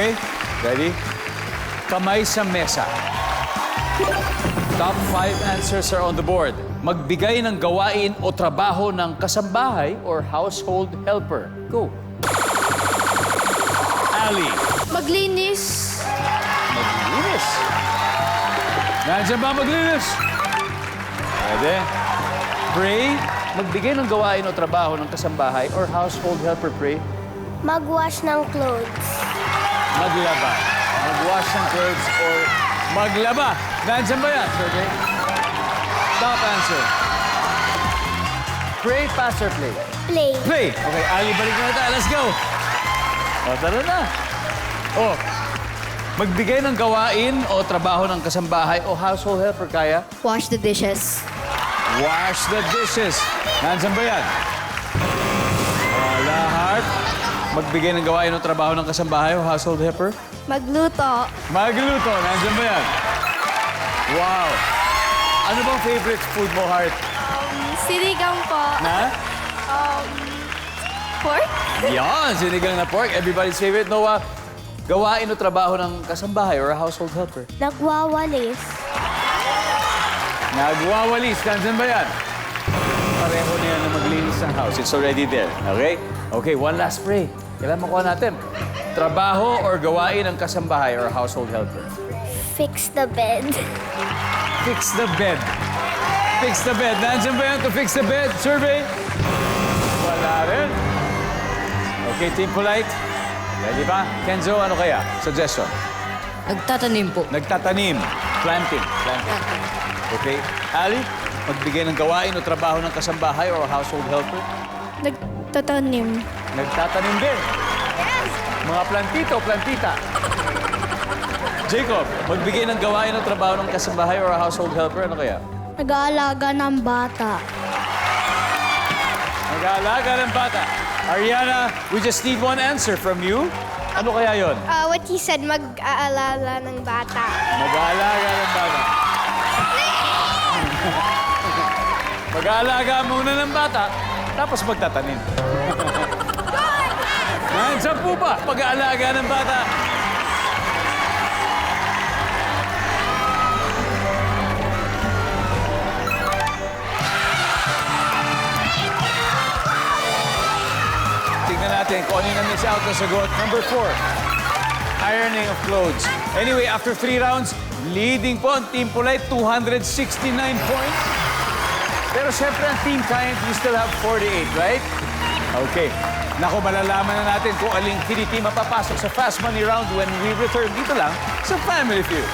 Okay? Ready? Kamay sa mesa. Top 5 answers are on the board. Magbigay ng gawain o trabaho ng kasambahay or household helper. Go. Ali. Maglinis. Maglinis. Nandiyan ba maglinis? Pwede. Pray. Magbigay ng gawain o trabaho ng kasambahay or household helper, Pray. Magwash ng clothes. Maglaba. Magwash ng clothes or maglaba. Nandiyan ba yan, Sergey? Top answer. Pray, pass, or play? Play. Play! Okay, Ali, balik na tayo. Let's go! O, tara na. O, magbigay ng gawain o trabaho ng kasambahay o household helper, kaya? Wash the dishes. Wash the dishes. Nandiyan ba yan? Wala, Heart. Magbigay ng gawain o trabaho ng kasambahay o household helper? Magluto. Magluto. Nandiyan ba yan? Wow. Ano bang favorite food mo, Heart? Sinigang po. Na? Pork? Yan, sinigang na pork. Everybody's favorite. Noah, gawain o trabaho ng kasambahay or household helper? Nagwawalis. Nagwawalis. Nandiyan ba yan? Pareho niya na maglinis ng house. It's already there. Okay? Okay, one last pray. Kailan makuha natin? Trabaho or gawain ng kasambahay or household helper? Fix the bed. Fix the bed. Fix the bed. Nandiyan ba yan to fix the bed? Survey? Wala rin. Okay, Team Polite. Ready ba? Kenzo, ano kaya? Suggestion. Nagtatanim po. Nagtatanim. Planting. Planting. Okay. Ali, magbigay ng gawain o trabaho ng kasambahay or household helper? Nagtatanim. Nagtatanim din. Mga plantito, plantita. Jacob, magbigay ng gawain o trabaho ng kasambahay or household helper? Ano kaya? Nag-aalaga ng bata. Nag-aalaga ng bata. Ariana, we just need one answer from you. Ano kaya yon? What he said, mag-aalala ng bata. Mag-aalaga ng bata. Mag-aalaga muna ng bata, tapos magtatanim. Nandiyan po ba? Pag-aalaga ng bata. Tingnan natin kung ano yung na-miss out na sagot. Number 4, ironing of clothes. Anyway, after 3 rounds, leading po ang Team Polite, 269 points. Pero syempre, ang Team Kind, we still have 48, right? Okay. Naku, malalaman na natin kung aling kiniti mapapasok sa Fast Money Round when we return dito lang sa Family Feud.